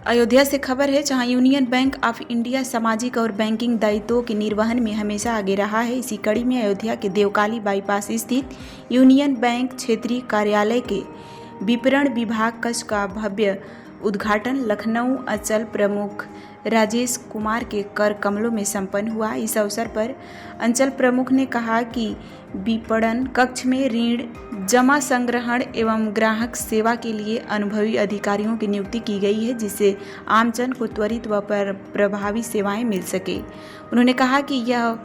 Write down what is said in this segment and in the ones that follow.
अयोध्या से खबर है, जहां यूनियन बैंक ऑफ इंडिया सामाजिक और बैंकिंग दायित्वों के निर्वहन में हमेशा आगे रहा है। इसी कड़ी में अयोध्या के देवकाली बाईपास स्थित यूनियन बैंक क्षेत्रीय कार्यालय के विपणन विभाग कक्ष का भव्य उद्घाटन लखनऊ अंचल प्रमुख राजेश कुमार के कर कमलों में संपन्न हुआ। इस अवसर पर अंचल प्रमुख ने कहा कि विपणन कक्ष में ऋण जमा संग्रहण एवं ग्राहक सेवा के लिए अनुभवी अधिकारियों की नियुक्ति की गई है, जिससे आमजन को त्वरित व प्रभावी सेवाएं मिल सके। उन्होंने कहा कि यह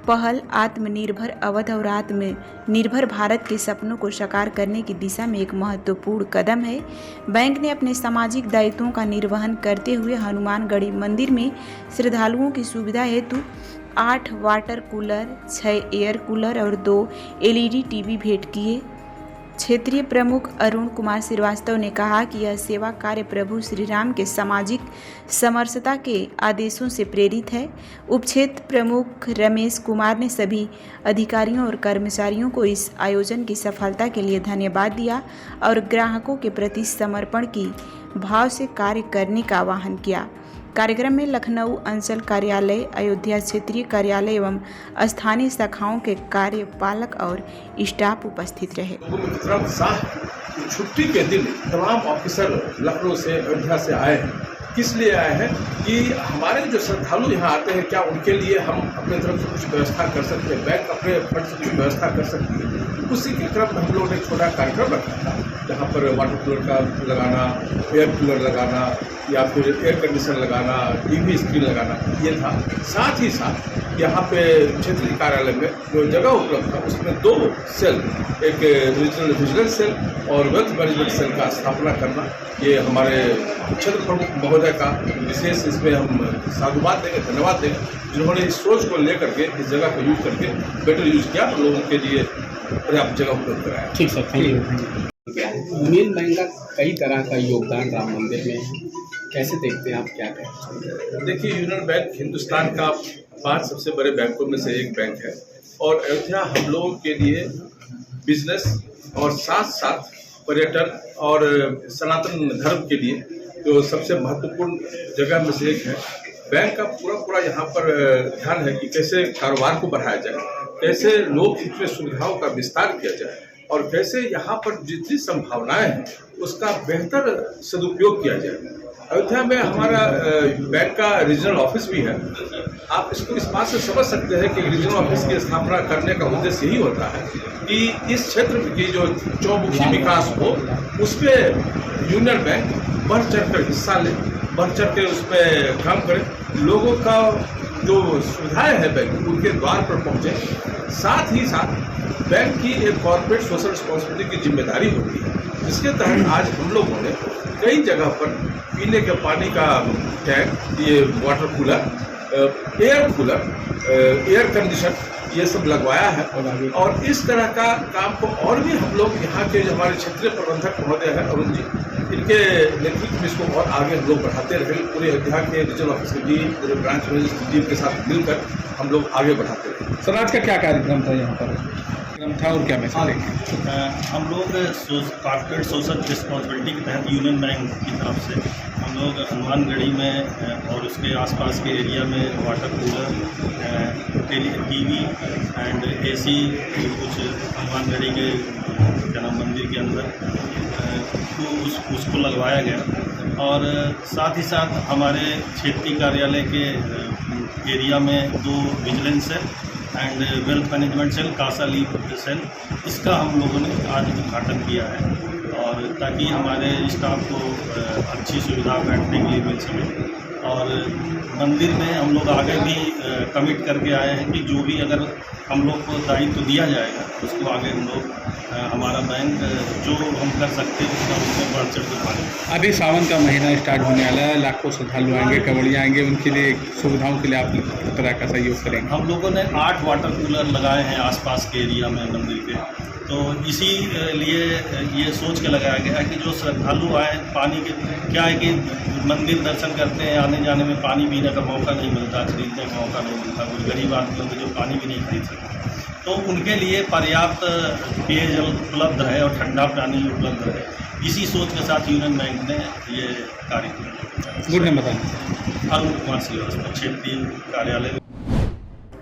पहल आत्मनिर्भर अवध और आत्मनिर्भर भारत के सपनों को साकार करने की दिशा में एक महत्वपूर्ण कदम है। बैंक ने अपने सामाजिक दायित्वों का निर्वहन करते हुए हनुमानगढ़ी मंदिर में श्रद्धालुओं की सुविधा हेतु 8 वाटर कूलर, 6 एयर कूलर और 2 LED टीवी भेंट किए। क्षेत्रीय प्रमुख अरुण कुमार श्रीवास्तव ने कहा कि यह सेवा कार्य प्रभु श्री राम के सामाजिक समरसता के आदेशों से प्रेरित है। उपक्षेत्र प्रमुख रमेश कुमार ने सभी अधिकारियों और कर्मचारियों को इस आयोजन की सफलता के लिए धन्यवाद दिया और ग्राहकों के प्रति समर्पण की भाव से कार्य करने का आह्वान किया। कार्यक्रम में लखनऊ अंचल कार्यालय, अयोध्या क्षेत्रीय कार्यालय एवं स्थानीय शाखाओं के कार्यपालक और स्टाफ उपस्थित रहे। छुट्टी के दिन तमाम ऑफिसर लखनऊ से, अयोध्या से आए हैं। किस लिए आए हैं कि हमारे जो श्रद्धालु यहाँ आते हैं, क्या उनके लिए हम अपने तरफ से कुछ व्यवस्था कर सकते हैं, बैंक अपने फंड से कुछ व्यवस्था कर सकती है। उसी के क्रम में हम लोगों ने छोटा कार्यक्रम रखा था, जहाँ पर वाटर कूलर का लगाना, एयर कूलर लगाना या फिर एयर कंडीशनर लगाना, टीवी स्क्रीन लगाना, ये था। साथ ही साथ यहाँ पे क्षेत्रीय कार्यालय में जो जगह उपलब्ध था उसमें 2 सेल, एक रीजनल विजिलेंस सेल और वेल्थ मैनेजमेंट सेल का स्थापना करना, ये हमारे क्षेत्र प्रमुख महोदय का विशेष इसमें हम साधुवाद देंगे, धन्यवाद देंगे, जिन्होंने इस सोच को लेकर के इस जगह को यूज करके बेटर यूज किया और लोगों के लिए पर्याप्त जगह उपलब्ध कराया। ठीक sir, thank you. Union bank का कई तरह का योगदान राम मंदिर में है, कैसे देखते हैं आप, क्या कहें? देखिए, यूनियन बैंक हिंदुस्तान का 5 सबसे बड़े बैंकों में से एक बैंक है और अयोध्या हम लोगों के लिए बिजनेस और साथ साथ पर्यटन और सनातन धर्म के लिए जो सबसे महत्वपूर्ण जगह में से एक है। बैंक का पूरा यहाँ पर ध्यान है कि कैसे कारोबार को बढ़ाया जाए, कैसे लोक हित में सुविधाओं का विस्तार किया जाए और कैसे यहाँ पर जितनी संभावनाएं हैं उसका बेहतर सदुपयोग किया जाए। अयोध्या में हमारा बैंक का रीजनल ऑफिस भी है। आप इसको इस बात से समझ सकते हैं कि रीजनल ऑफिस की स्थापना करने का उद्देश्य यही होता है कि इस क्षेत्र की जो चौमुखी विकास हो उसमें यूनियन बैंक बढ़ चढ़ कर हिस्सा ले, बढ़ चढ़ कर उसमें काम करे, लोगों का जो सुविधाएं हैं बैंक उनके द्वार पर पहुँचे। साथ ही साथ बैंक की एक कॉर्पोरेट सोशल रिस्पॉन्सिबिलिटी की जिम्मेदारी होती है, जिसके तहत आज हम लोगों ने कई जगह पर पीने के पानी का टैंक, ये water cooler, air cooler, air condition, ये सब लगवाया है। और इस तरह का काम को और भी हम लोग यहाँ के जो हमारे क्षेत्रीय प्रबंधक महोदय हैं अरुण जी, इनके नेतृत्व में इसको और आगे हम लोग बढ़ाते रहे। पूरे अयोध्या के रीजनल ऑफिस की टीम, पूरे ब्रांच मैनेजर की टीम के साथ मिलकर हम लोग आगे बढ़ाते रहे। सर, आज का क्या कार्यक्रम था यहाँ पर था और क्या मैसेज देंगे? हम लोग कॉर्पोरेट सोशल रिस्पॉन्सिबिलिटी के तहत यूनियन बैंक की तरफ से हम लोग हनुमानगढ़ी में और उसके आसपास के एरिया में water cooler, TV and AC कुछ हनुमानगढ़ी के मंदिर के अंदर तो उसको लगवाया गया। और साथ ही साथ हमारे क्षेत्रीय कार्यालय के एरिया में 2 vigilance cell and wealth management cell, कासा लीव सेल, इसका हम लोगों ने आज उद्घाटन किया है और ताकि हमारे स्टाफ को अच्छी सुविधा बैठने के लिए मिल सके। और मंदिर में हम लोग आगे भी कमिट करके आए हैं कि जो भी अगर हम लोग को दायित्व दिया जाएगा उसको आगे हम लोग हमारा बैंक जो हम कर सकते हैं उसका उसमें बढ़ चढ़ के पाएंगे। अभी सावन का महीना स्टार्ट होने वाला है, लाखों श्रद्धालु आएंगे, कवड़ियाँ आएंगे, उनके लिए सुविधाओं के लिए आप किस तरह का सहयोग करेंगे? हम लोगों ने 8 वाटर कूलर लगाए हैं आसपास के एरिया में मंदिर के। तो इसी लिए ये सोच के लगाया गया है कि जो श्रद्धालु आए, पानी के क्या है कि मंदिर दर्शन करते हैं, आने जाने में पानी पीने का मौका नहीं मिलता, खरीदने का मौका नहीं मिलता, कुछ गरीब आदमी होते जो पानी भी नहीं खरीद सकते। तो उनके लिए पर्याप्त पेयजल उपलब्ध रहे और ठंडा पानी उपलब्ध रहे, इसी सोच के साथ यूनियन बैंक ने ये कार्य किया। गुड नेम बताएं। अरुण कुमार श्रीवास्तव, क्षेत्रीय कार्यालय।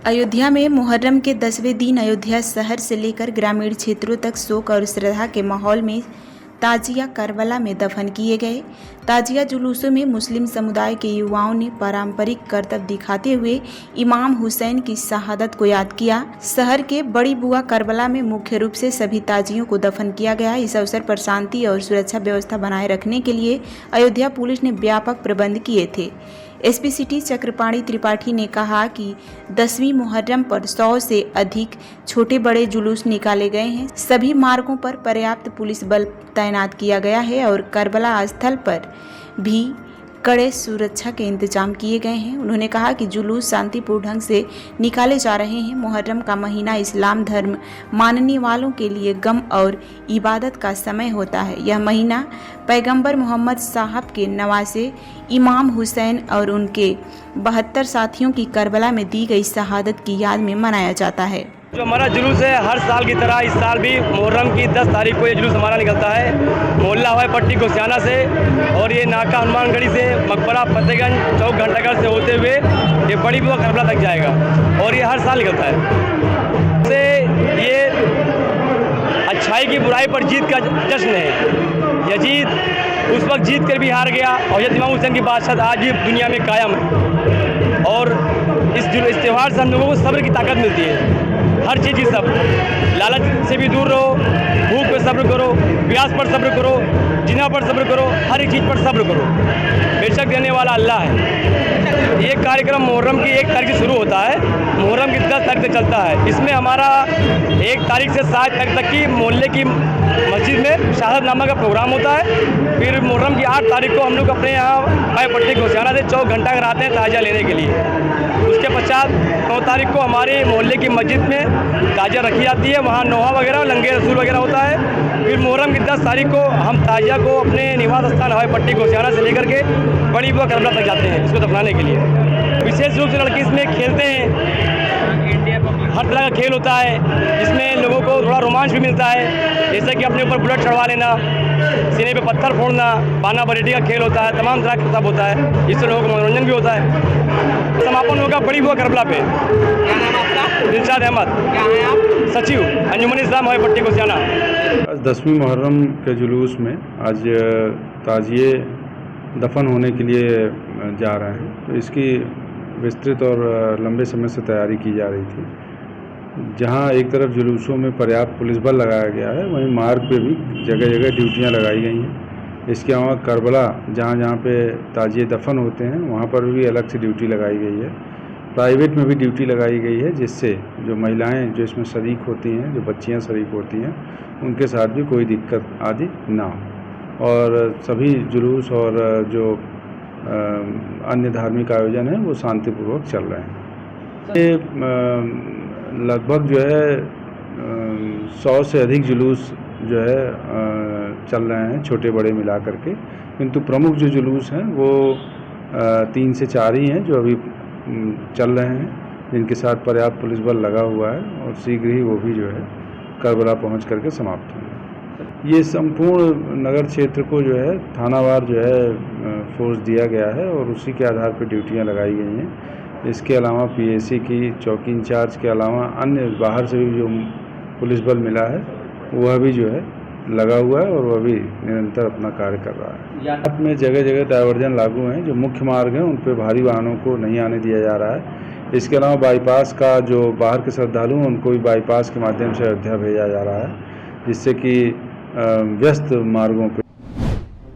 अयोध्या में मुहर्रम के 10वें दिन अयोध्या शहर से लेकर ग्रामीण क्षेत्रों तक शोक और श्रद्धा के माहौल में ताजिया करबला में दफन किए गए। ताजिया जुलूसों में मुस्लिम समुदाय के युवाओं ने पारंपरिक करतब दिखाते हुए इमाम हुसैन की शहादत को याद किया। शहर के बड़ी बुआ करबला में मुख्य रूप से सभी ताजियों को दफन किया गया। इस अवसर पर शांति और सुरक्षा व्यवस्था बनाए रखने के लिए अयोध्या पुलिस ने व्यापक प्रबंध किए थे। एसपी सिटी चक्रपाणी त्रिपाठी ने कहा कि 10वीं मुहर्रम पर 100 से अधिक छोटे बड़े जुलूस निकाले गए हैं। सभी मार्गों पर पर्याप्त पुलिस बल तैनात किया गया है और करबला स्थल पर भी कड़े सुरक्षा के इंतजाम किए गए हैं। उन्होंने कहा कि जुलूस शांतिपूर्ण ढंग से निकाले जा रहे हैं। मुहर्रम का महीना इस्लाम धर्म मानने वालों के लिए गम और इबादत का समय होता है। यह महीना पैगंबर मोहम्मद साहब के नवासे इमाम हुसैन और उनके 72 साथियों की करबला में दी गई शहादत की याद में मनाया जाता है। जो हमारा जुलूस है हर साल की तरह इस साल भी मुहर्रम की 10 तारीख को ये जुलूस हमारा निकलता है मोहल्ला हवाई पट्टी गोसियाना से, और ये नाका हनुमानगढ़ी से मकबरा फतेहगंज चौक घंटाघर से होते हुए ये बड़ी बुआ करबला तक जाएगा और ये हर साल निकलता है। से ये अच्छाई की बुराई पर जीत का जश्न है। यजीद उस वक्त जीत कर भी हार गया और ये इमाम हुसैन की बादशाह आज भी दुनिया में कायम है। और इस त्यौहार से हम लोगों को सब्र की ताकत मिलती है। हर चीज़ की सब्र, लालच से भी दूर रहो, भूख पर सब्र करो, प्यास पर सब्र करो, जिना पर सब्र करो, हर एक चीज़ पर सब्र करो। बेशक देने वाला अल्लाह है। ये कार्यक्रम मुहर्रम की 1 तारीख से शुरू होता है, मुहर्रम की 10 तारीख तक चलता है। इसमें हमारा 1 तारीख से 7 तारीख तक की मोहल्ले की मस्जिद में शहादतनामा का प्रोग्राम होता है। फिर मुहर्रम की 8 तारीख को हम लोग अपने यहाँ हवाई पट्टी गोसियाना से चौक घंटाघर आते हैं ताजिया लेने के लिए। उसके पश्चात 9 तारीख को हमारे मोहल्ले की मस्जिद में ताजिया रखी जाती है, वहाँ नोहा वगैरह लंगे रसूल वगैरह होता है। फिर मुहर्रम की 10 तारीख को हम ताजिया को अपने निवास स्थान हवाई पट्टी गोसियाना से लेकर के बड़ी बुआ करबला तक जाते हैं इसको दफनाने के लिए। विशेष रूप से लड़के इसमें खेलते हैं, हर तरह का खेल होता है, जिसमें लोगों को थोड़ा रोमांच भी मिलता है, जैसे कि अपने ऊपर बुलेट चढ़वा लेना, सीने पे पत्थर फोड़ना, बाना बरेटी का खेल होता है, तमाम तरह का सब होता है, जिससे लोगों को मनोरंजन भी होता है। समापन होगा बड़ी बुआ करबला पे। क्या नाम आपका? दिलशाद अहमद, क्या है आप? सचिव अंजुमन इस्लाम हवाई पट्टी गोसियाना। आज 10वीं मुहर्रम के जुलूस में आज ताजिए दफन होने के लिए जा रहे हैं, तो इसकी विस्तृत और लंबे समय से तैयारी की जा रही थी। जहां एक तरफ जुलूसों में पर्याप्त पुलिस बल लगाया गया है, वहीं मार्ग पे भी जगह जगह ड्यूटियां लगाई गई हैं। इसके अलावा करबला जहां जहां पे ताजिए दफन होते हैं वहां पर भी अलग से ड्यूटी लगाई गई है। प्राइवेट में भी ड्यूटी लगाई गई है, जिससे जो महिलाएं जो इसमें शरीक होती हैं, जो बच्चियां शरीक होती हैं, उनके साथ भी कोई दिक्कत आदि ना हो। और सभी जुलूस और जो अन्य धार्मिक आयोजन हैं वो शांतिपूर्वक चल रहे हैं। ये लगभग जो है 100 से अधिक जुलूस जो है चल रहे हैं, छोटे बड़े मिला करके, किंतु प्रमुख जो जुलूस हैं वो 3 से 4 ही हैं जो अभी चल रहे हैं, जिनके साथ पर्याप्त पुलिस बल लगा हुआ है और शीघ्र ही वो भी जो है करबला पहुंच करके समाप्त होंगे। ये संपूर्ण नगर क्षेत्र को जो है थानावार जो है फोर्स दिया गया है और उसी के आधार पर ड्यूटियां लगाई गई हैं। इसके अलावा पीएसी की चौकी इंचार्ज के अलावा अन्य बाहर से भी जो पुलिस बल मिला है वह भी जो है लगा हुआ है और वह भी निरंतर अपना कार्य कर रहा है। यातायात में जगह जगह डायवर्जन लागू हैं, जो मुख्य मार्ग हैं उन पर भारी वाहनों को नहीं आने दिया जा रहा है। इसके अलावा बाईपास का जो बाहर के श्रद्धालु हैं उनको भी बाईपास के माध्यम से अयोध्या भेजा जा रहा है, जिससे कि व्यस्त मार्गों पर।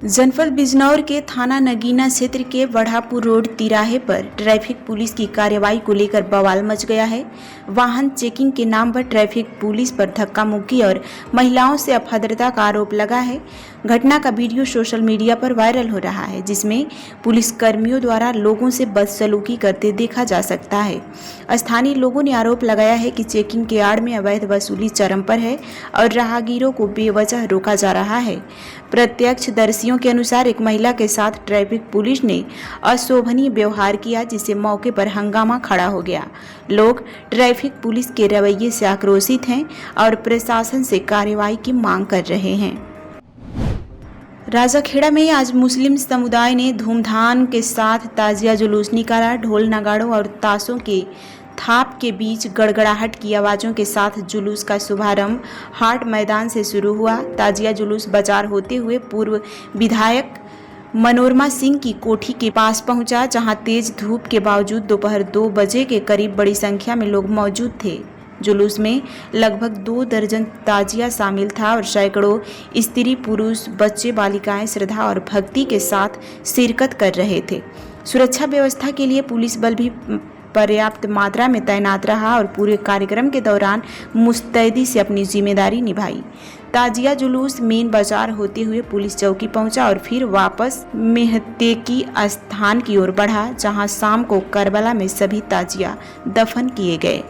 जनपद बिजनौर के थाना नगीना क्षेत्र के वढ़ापुर रोड तिराहे पर ट्रैफिक पुलिस की कार्रवाई को लेकर बवाल मच गया है। वाहन चेकिंग के नाम पर ट्रैफिक पुलिस पर धक्का मुक्की और महिलाओं से अभद्रता का आरोप लगा है। घटना का वीडियो सोशल मीडिया पर वायरल हो रहा है, जिसमें पुलिस कर्मियों द्वारा लोगों से बदसलूकी करते देखा जा सकता है। स्थानीय लोगों ने आरोप लगाया है कि चेकिंग के आड़ में अवैध वसूली चरम पर है और राहगीरों को बेवजह रोका जा रहा है। प्रत्यक्षदर्शियों के अनुसार एक महिला के साथ ट्रैफिक पुलिस ने अशोभनीय व्यवहार किया, जिससे मौके पर हंगामा खड़ा हो गया। लोग ट्रैफिक पुलिस के रवैये से आक्रोशित हैं और प्रशासन से कार्रवाई की मांग कर रहे हैं। राजाखेड़ा में आज मुस्लिम समुदाय ने धूमधाम के साथ ताजिया जुलूस निकाला। ढोल नगाड़ों और ताशों के थाप के बीच गड़गड़ाहट की आवाज़ों के साथ जुलूस का शुभारंभ हाट मैदान से शुरू हुआ। ताजिया जुलूस बाजार होते हुए पूर्व विधायक मनोरमा सिंह की कोठी के पास पहुंचा, जहां तेज धूप के बावजूद दोपहर 2 बजे के करीब बड़ी संख्या में लोग मौजूद थे। जुलूस में लगभग 2 दर्जन ताजिया शामिल था और सैकड़ों स्त्री पुरुष बच्चे बालिकाएं श्रद्धा और भक्ति के साथ शिरकत कर रहे थे। सुरक्षा व्यवस्था के लिए पुलिस बल भी पर्याप्त मात्रा में तैनात रहा और पूरे कार्यक्रम के दौरान मुस्तैदी से अपनी जिम्मेदारी निभाई। ताजिया जुलूस मेन बाजार होते हुए पुलिस चौकी पहुंचा और फिर वापस मेहतेकी स्थान की ओर बढ़ा, जहां शाम को करबला में सभी ताजिया दफन किए गए।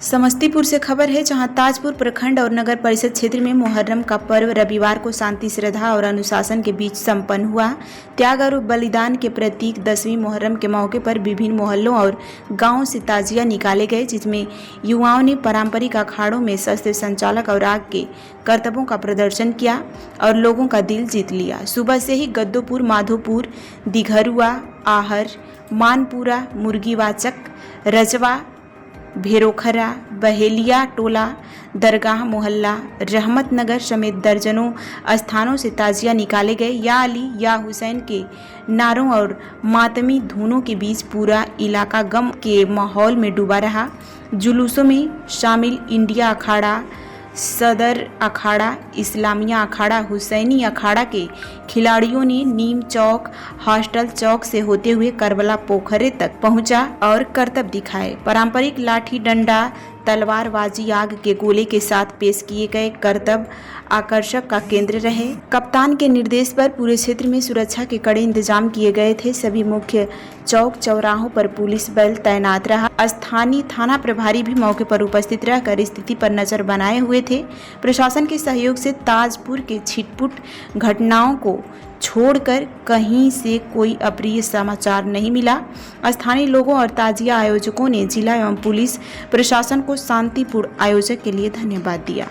समस्तीपुर से खबर है, जहां ताजपुर प्रखंड और नगर परिषद क्षेत्र में मुहर्रम का पर्व रविवार को शांति, श्रद्धा और अनुशासन के बीच संपन्न हुआ। त्याग और बलिदान के प्रतीक 10वीं मुहर्रम के मौके पर विभिन्न मोहल्लों और गांवों से ताजिया निकाले गए, जिसमें युवाओं ने पारंपरिक अखाड़ों में शस्त्र संचालक और आग के करतबों का प्रदर्शन किया और लोगों का दिल जीत लिया। सुबह से ही गद्दोपुर, माधोपुर, दिघरुआ, आहर, मानपुरा, मुर्गीवाचक, रजवा, भेरोखरा, बहेलिया टोला, दरगाह मोहल्ला, रहमत नगर समेत दर्जनों स्थानों से ताजिया निकाले गए। या अली या हुसैन के नारों और मातमी धुनों के बीच पूरा इलाका गम के माहौल में डूबा रहा। जुलूसों में शामिल इंडिया अखाड़ा, सदर अखाड़ा, इस्लामिया अखाड़ा, हुसैनी अखाड़ा के खिलाड़ियों ने नीम चौक, हॉस्टल चौक से होते हुए करबला पोखरे तक पहुंचा और करतब दिखाए। पारंपरिक लाठी डंडा, तलवारबाजी, आग के गोले के साथ पेश किए गए करतब आकर्षक का केंद्र रहे। कप्तान के निर्देश पर पूरे क्षेत्र में सुरक्षा के कड़े इंतजाम किए गए थे। सभी मुख्य चौक चौराहों पर पुलिस बल तैनात रहा। स्थानीय थाना प्रभारी भी मौके पर उपस्थित रहकर स्थिति पर नजर बनाए हुए थे। प्रशासन के सहयोग से ताजपुर के छिटपुट घटनाओं को छोड़कर कहीं से कोई अप्रिय समाचार नहीं मिला। स्थानीय लोगों और ताजिया आयोजकों ने जिला एवं पुलिस प्रशासन को शांतिपूर्ण आयोजन के लिए धन्यवाद दिया।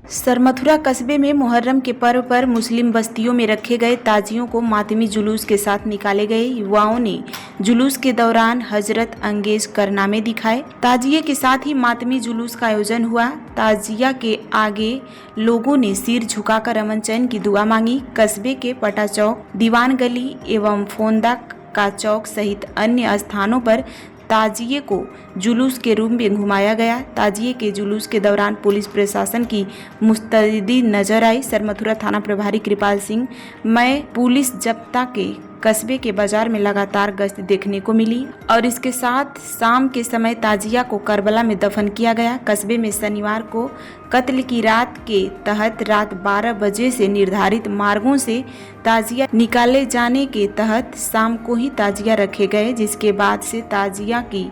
सरमथुरा कस्बे में मुहर्रम के पर्व पर मुस्लिम बस्तियों में रखे गए ताजियों को मातमी जुलूस के साथ निकाले गए। युवाओं ने जुलूस के दौरान हजरत अंगेज कारनामे दिखाए। ताजिए के साथ ही मातमी जुलूस का आयोजन हुआ। ताजिया के आगे लोगों ने सिर झुकाकर अमन चैन की दुआ मांगी। कस्बे के पटा चौक, दीवान गली एवं फोंदा का चौक सहित अन्य स्थानों पर ताजिए को जुलूस के रूप में घुमाया गया। ताजिए के जुलूस के दौरान पुलिस प्रशासन की मुस्तैदी नजर आई। सरमथुरा थाना प्रभारी कृपाल सिंह मैं पुलिस जब्ता के कस्बे के बाजार में लगातार गश्त देखने को मिली और इसके साथ शाम के समय ताजिया को करबला में दफन किया गया। कस्बे में शनिवार को कत्ल की रात के तहत रात 12 बजे से निर्धारित मार्गों से ताजिया निकाले जाने के तहत शाम को ही ताजिया रखे गए, जिसके बाद से ताजिया की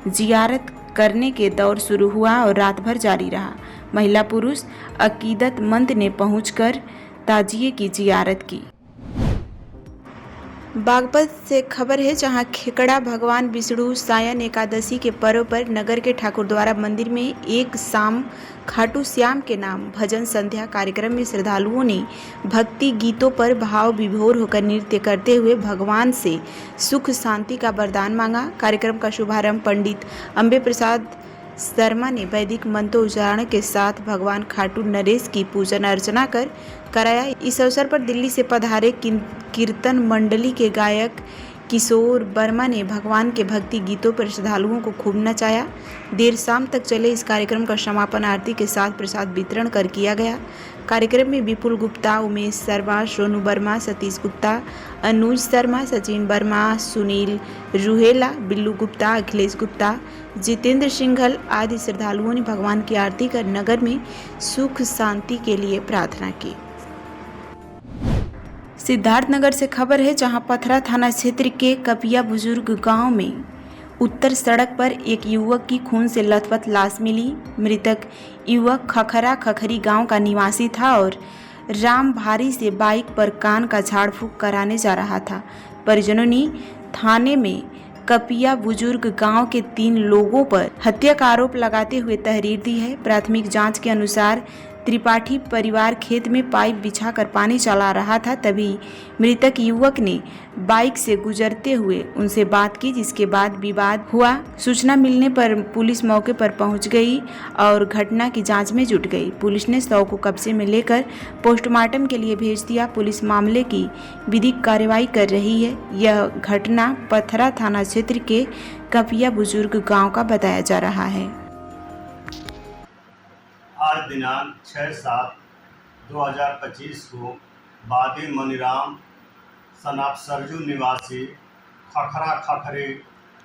जियारत करने के दौर शुरू हुआ और रात भर जारी रहा। महिला पुरुष अकीदतमंद ने पहुंचकर ताजिए की जियारत की। बागपत से खबर है, जहां खेकड़ा भगवान विष्णु सायन एकादशी के पर्व पर नगर के ठाकुरद्वारा मंदिर में एक शाम खाटू श्याम के नाम भजन संध्या कार्यक्रम में श्रद्धालुओं ने भक्ति गीतों पर भाव विभोर होकर नृत्य करते हुए भगवान से सुख शांति का वरदान मांगा। कार्यक्रम का शुभारंभ पंडित अम्बे प्रसाद शर्मा ने वैदिक मंत्रोच्चारण के साथ भगवान खाटू नरेश की पूजन अर्चना कर कराया। इस अवसर पर दिल्ली से पधारे कीर्तन मंडली के गायक किशोर वर्मा ने भगवान के भक्ति गीतों पर श्रद्धालुओं को खूब नचाया। देर शाम तक चले इस कार्यक्रम का समापन आरती के साथ प्रसाद वितरण कर किया गया। कार्यक्रम में विपुल गुप्ता, उमेश शर्मा, सोनू वर्मा, सतीश गुप्ता, अनुज शर्मा, सचिन वर्मा, सुनील रूहेला, बिल्लू गुप्ता, अखिलेश गुप्ता, जितेंद्र सिंघल आदि श्रद्धालुओं ने भगवान की आरती कर नगर में सुख शांति के लिए प्रार्थना की। सिद्धार्थनगर से खबर है, जहां पथरा थाना क्षेत्र के कपिया बुजुर्ग गांव में उत्तर सड़क पर एक युवक की खून से लथपथ लाश मिली। मृतक युवक खखरा खखरी गांव का निवासी था और राम भारी से बाइक पर कान का झाड़ फूंक कराने जा रहा था। परिजनों ने थाने में कपिया बुजुर्ग गांव के 3 लोगों पर हत्या का आरोप लगाते हुए तहरीर दी है। प्राथमिक जांच के अनुसार त्रिपाठी परिवार खेत में पाइप बिछाकर पानी चला रहा था, तभी मृतक युवक ने बाइक से गुजरते हुए उनसे बात की, जिसके बाद विवाद हुआ। सूचना मिलने पर पुलिस मौके पर पहुंच गई और घटना की जांच में जुट गई। पुलिस ने शव को कब्जे में लेकर पोस्टमार्टम के लिए भेज दिया। पुलिस मामले की विधिक कार्रवाई कर रही है। यह घटना पथरा थाना क्षेत्र के कपिया बुजुर्ग गाँव का बताया जा रहा है। आज दिनांक 6/7/2025 को बादी मनीराम सनाप सरजू निवासी खखरा खखरी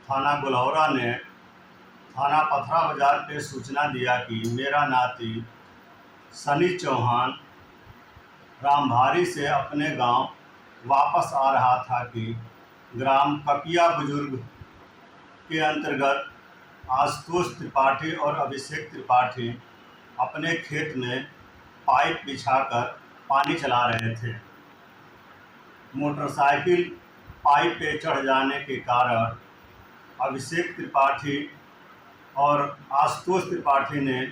थाना गुलौरा ने थाना पथरा बाजार पे सूचना दिया कि मेरा नाती सनी चौहान रामभारी से अपने गांव वापस आ रहा था कि ग्राम कपिया बुजुर्ग के अंतर्गत आशुतोष त्रिपाठी और अभिषेक त्रिपाठी अपने खेत में पाइप बिछाकर पानी चला रहे थे। मोटरसाइकिल पाइप पे चढ़ जाने के कारण अभिषेक त्रिपाठी और आशुतोष त्रिपाठी ने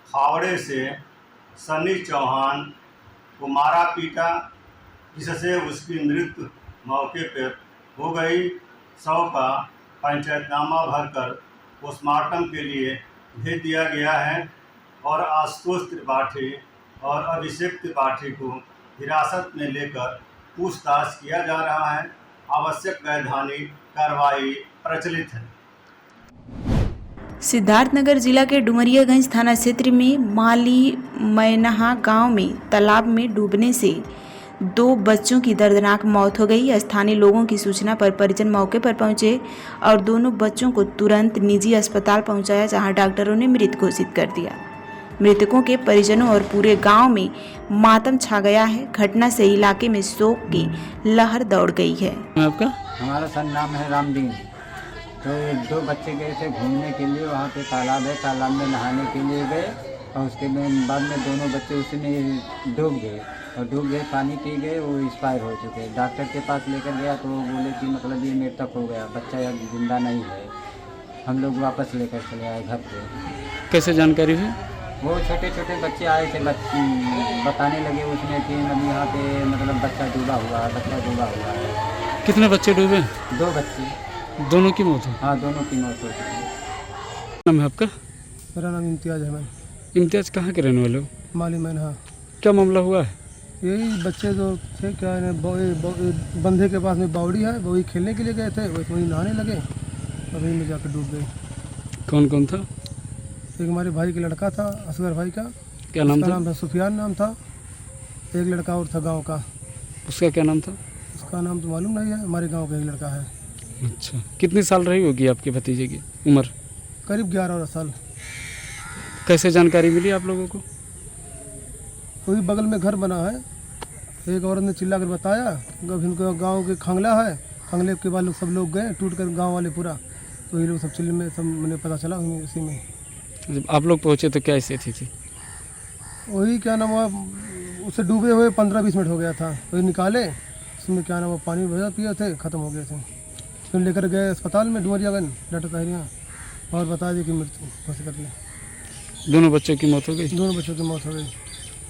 फावड़े से सनी चौहान को मारा पीटा, जिससे उसकी मृत्यु मौके पर हो गई। शव का पंचायतनामा भरकर पोस्टमार्टम के लिए भेज दिया गया है और आशुतोष त्रिपाठी और अभिषेक त्रिपाठी को हिरासत में लेकर पूछताछ किया जा रहा है। आवश्यक वैधानिक कार्रवाई प्रचलित है। सिद्धार्थनगर जिला के डुमरियागंज थाना क्षेत्र में माली मैनहा गांव में तालाब में डूबने से 2 बच्चों की दर्दनाक मौत हो गई। स्थानीय लोगों की सूचना पर परिजन मौके पर पहुंचे और दोनों बच्चों को तुरंत निजी अस्पताल पहुंचाया, जहां डॉक्टरों ने मृत घोषित कर दिया। मृतकों के परिजनों और पूरे गांव में मातम छा गया है। घटना से इलाके में शोक की लहर दौड़ गई है। आपका? हमारा सर नाम है रामदीन। तो ये 2 बच्चे गए थे घूमने के लिए, वहाँ पे तालाब है, तालाब में नहाने के लिए गए और उसके बाद में दोनों बच्चे उसमें डूब गए और डूब गए, पानी पी गए, वो एक्सपायर हो चुके। डॉक्टर के पास लेकर गया तो वो बोले कि मतलब ये मृतक हो गया, बच्चा अब जिंदा नहीं है। हम लोग वापस लेकर चले आए घर पे। कैसे जानकारी हुई? वो छोटे छोटे बच्चे आए थे, बताने लगे उसमें कि मतलब यहाँ पे मतलब बच्चा डूबा हुआ है। कितने बच्चे डूबे? 2 बच्चे। दोनों की मौत हुई? हाँ, दोनों की मौत हो चुकी। नाम है आपका? मेरा नाम इम्तियाज़ है। इम्तियाज़ कहाँ के रहने वाले हो? माली मैनहा। क्या मामला हुआ है? यही बच्चे जो थे, क्या है, बंधे के पास में बावड़ी है, वही खेलने के लिए गए थे, वही नहाने लगे और वहीं में जाकर डूब गए। कौन कौन था? एक हमारे भाई का लड़का था, असगर भाई का। क्या नाम था? नाम था सुफियान नाम था। एक लड़का और था गांव का। उसका क्या नाम था? उसका नाम तो मालूम नहीं है, हमारे गांव का एक लड़का है। अच्छा, कितनी साल रही होगी आपके भतीजे की उम्र? करीब 11 साल। कैसे जानकारी मिली आप लोगों को? वही बगल में घर बना है, एक औरत ने चिल्ला कर बताया। इनका गाँव के खंगला है, खंगले के बाद सब लोग गए, टूट कर गाँव वाले पूरा, तो ये लोग सब चिल्ले में सब मैंने पता चला उसी में। जब आप लोग पहुँचे तो क्या स्थिति थी? वही क्या नाम हुआ, उसे डूबे हुए 15-20 मिनट हो गया था। वही निकाले, उसमें क्या नाम हुआ पानी भरा पिए थे, ख़त्म हो गए थे। फिर लेकर गए अस्पताल में डुमरियागंज डॉक्टर ताहिरिया और बता दिए कि मृत्यु घोषित कर दी। दोनों बच्चों की मौत हो गई? दोनों बच्चों की मौत हो गई।